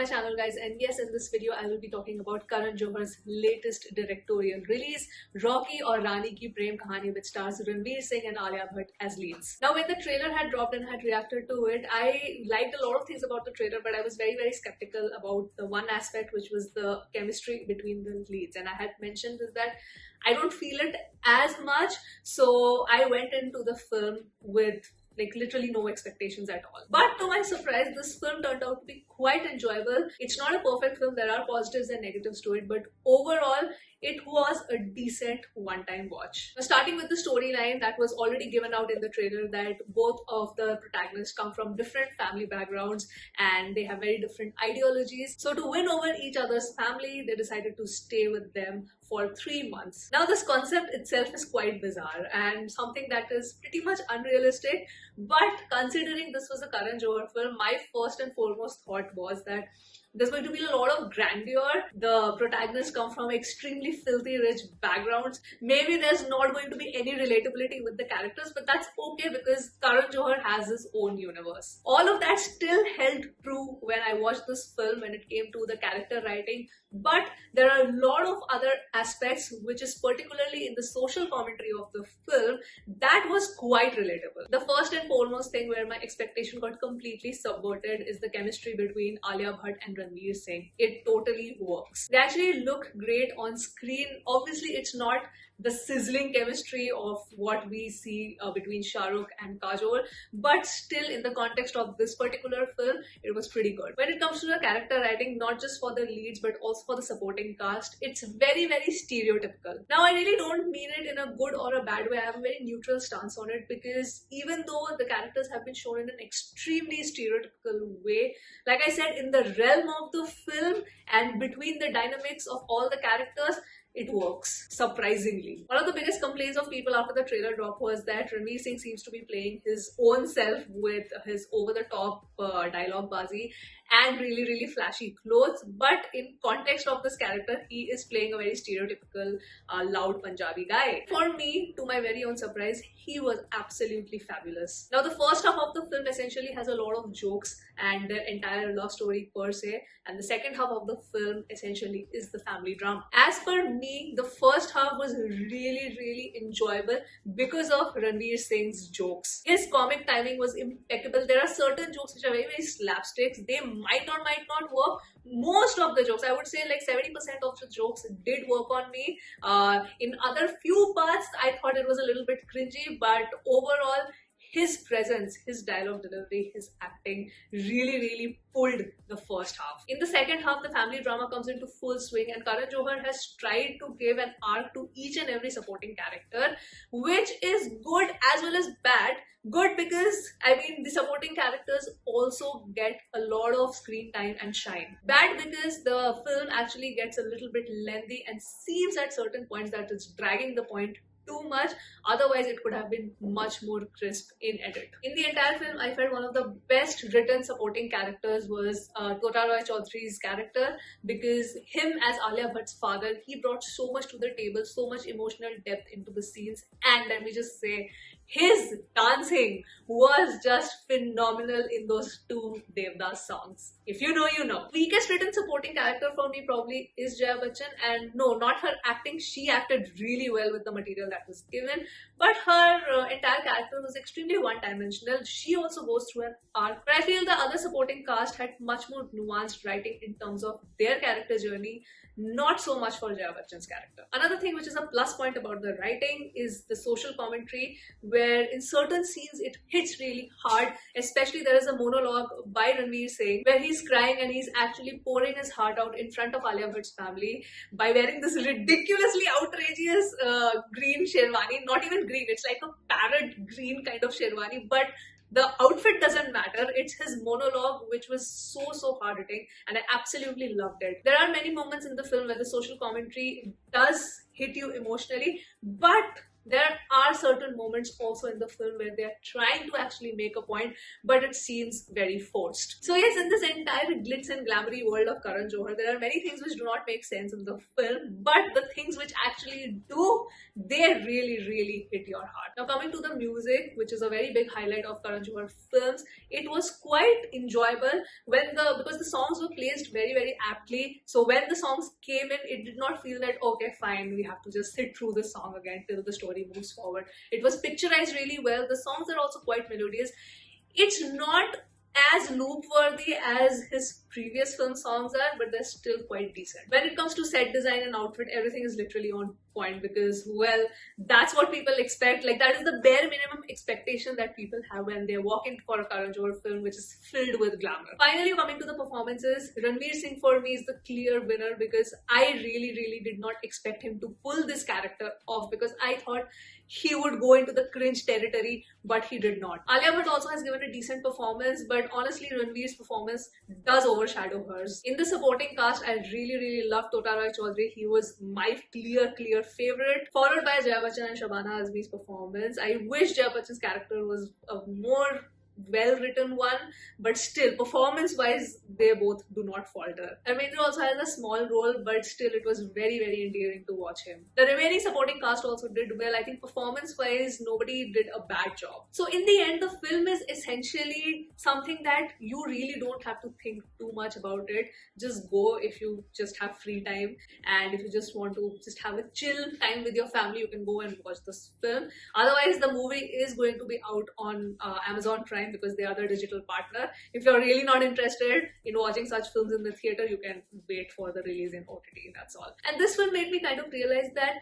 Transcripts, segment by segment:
channel, guys, and yes, in this video I will be talking about Karan Johar's latest directorial release, Rocky or Rani ki Prem Kahani, which stars Ranveer Singh and Alia Bhatt as leads. Now, when the trailer had dropped and had reacted to it, I liked a lot of things about the trailer, but I was very skeptical about the one aspect, which was the chemistry between the leads. And I had mentioned this, that I don't feel it as much, so I went into the film with literally no expectations at all. But to my surprise, this film turned out to be quite enjoyable. It's not a perfect film, there are positives and negatives to it, but overall it was a decent one-time watch. Now, starting with the storyline that was already given out in the trailer, that both of the protagonists come from different family backgrounds and they have very different ideologies. So to win over each other's family, they decided to stay with them for 3 months. Now, this concept itself is quite bizarre and something that is pretty much unrealistic, but considering this was a Karan Johar film, my first and foremost thought was that there's going to be a lot of grandeur. The protagonists come from extremely filthy rich backgrounds. Maybe there's not going to be any relatability with the characters, but that's okay because Karan Johar has his own universe. All of that still held true when I watched this film when it came to the character writing, but there are a lot of other aspects, which is particularly in the social commentary of the film, that was quite relatable. The first and foremost thing where my expectation got completely subverted is the chemistry between Alia Bhatt and Ranveer Singh. It totally works. They actually look great on screen. Obviously, it's not the sizzling chemistry of what we see between Shah Rukh and Kajol, but still in the context of this particular film, it was pretty good. When it comes to the character writing, not just for the leads but also for the supporting cast, it's very stereotypical. Now, I really don't mean it in a good or a bad way. I have a very neutral stance on it, because even though the characters have been shown in an extremely stereotypical way, like I said, in the realm of the film and between the dynamics of all the characters, it works, surprisingly. One of the biggest complaints of people after the trailer drop was that Ranveer Singh seems to be playing his own self with his over-the-top dialogue bazi and really flashy clothes. But in context of this character, he is playing a very stereotypical loud Punjabi guy. For me, to my very own surprise, he was absolutely fabulous. Now, the first half of the film essentially has a lot of jokes and their entire love story per se, and the second half of the film essentially is the family drama. As per me, the first half was really enjoyable because of Ranveer Singh's jokes. His comic timing was impeccable. There are certain jokes which are very slapsticks. They might not work. Most of the jokes, I would say like 70% of the jokes did work on me. In other few parts, I thought it was a little bit cringy, but overall, his presence, his dialogue delivery, his acting really pulled the first half. In the second half, the family drama comes into full swing, and Karan Johar has tried to give an arc to each and every supporting character, which is good as well as bad. Good because, I mean, the supporting characters also get a lot of screen time and shine. Bad because the film actually gets a little bit lengthy and seems at certain points that it's dragging the point too much. Otherwise, it could have been much more crisp in edit. In the entire film, I felt one of the best written supporting characters was Tota Roy Chaudhary's character, because him as Alia Bhatt's father, he brought so much to the table, so much emotional depth into the scenes, and let me just say, his dancing was just phenomenal in those two Devdas songs. If you know, you know. Weakest written supporting character for me probably is Jaya Bachchan, and no, not her acting. She acted really well with the material that was given, but her entire character was extremely one-dimensional. She also goes through an arc, but I feel the other supporting cast had much more nuanced writing in terms of their character journey, not so much for Jaya Bachchan's character. Another thing which is a plus point about the writing is the social commentary, where in certain scenes it hits really hard. Especially there is a monologue by Ranveer Singh where he's crying and he's actually pouring his heart out in front of Alia Bhatt's family by wearing this ridiculously outrageous green sherwani. Not even green, it's like a parrot green kind of sherwani, but the outfit doesn't matter. It's his monologue which was so hard-hitting, and I absolutely loved it. There are many moments in the film where the social commentary does hit you emotionally, but There are certain moments also in the film where they are trying to actually make a point, but it seems very forced. So yes, in this entire glitz and glamoury world of Karan Johar, there are many things which do not make sense in the film, but the things which actually do, they really hit your heart. Now coming to the music, which is a very big highlight of Karan Johar films, it was quite enjoyable because the songs were placed very aptly. So when the songs came in, it did not feel that okay fine, we have to just sit through the song again till the story moves forward. It was picturized really well. The songs are also quite melodious. It's not as loop worthy as his previous film songs are, but they're still quite decent. When it comes to set design and outfit, everything is literally on point because, well, that's what people expect. Like, that is the bare minimum expectation that people have when they walk in for a Karan Johar film, which is filled with glamour. Finally, coming to the performances, Ranveer Singh for me is the clear winner because I really did not expect him to pull this character off, because I thought he would go into the cringe territory, but he did not. Alia Bhatt also has given a decent performance, but honestly, Ranveer's performance does overshadow hers. In the supporting cast, I really loved Tota Roy Chaudhary. He was my clear favorite, followed by Jaya Bachchan and Shabana Azmi's performance. I wish Jaya Bachchan's character was a more well-written one, but still, performance-wise, they both do not falter. Dharmendra also has a small role, but still, it was very endearing to watch him. The remaining supporting cast also did well. I think performance-wise, nobody did a bad job. So in the end, the film is essentially something that you really don't have to think too much about it. Just go if you just have free time, and if you just want to just have a chill time with your family, you can go and watch this film. Otherwise, the movie is going to be out on Amazon Prime, because they are the digital partner. If you're really not interested in watching such films in the theater, you can wait for the release in OTT, that's all. And this film made me kind of realize that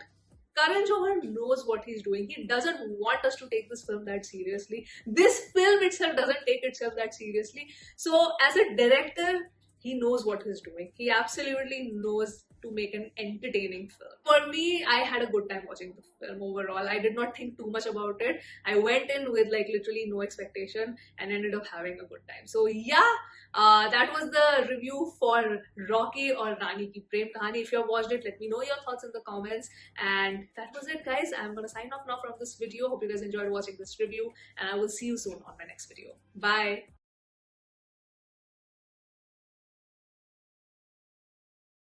Karan Johar knows what he's doing. He doesn't want us to take this film that seriously. This film itself doesn't take itself that seriously. So as a director, he knows what he's doing. He absolutely knows to make an entertaining film. For me, I had a good time watching the film overall. I did not think too much about it. I went in with like literally no expectation and ended up having a good time. So yeah, that was the review for Rocky or Rani Ki Prem Kahani. If you have watched it, let me know your thoughts in the comments. And that was it, guys. I'm gonna sign off now from this video. Hope you guys enjoyed watching this review, and I will see you soon on my next video. Bye.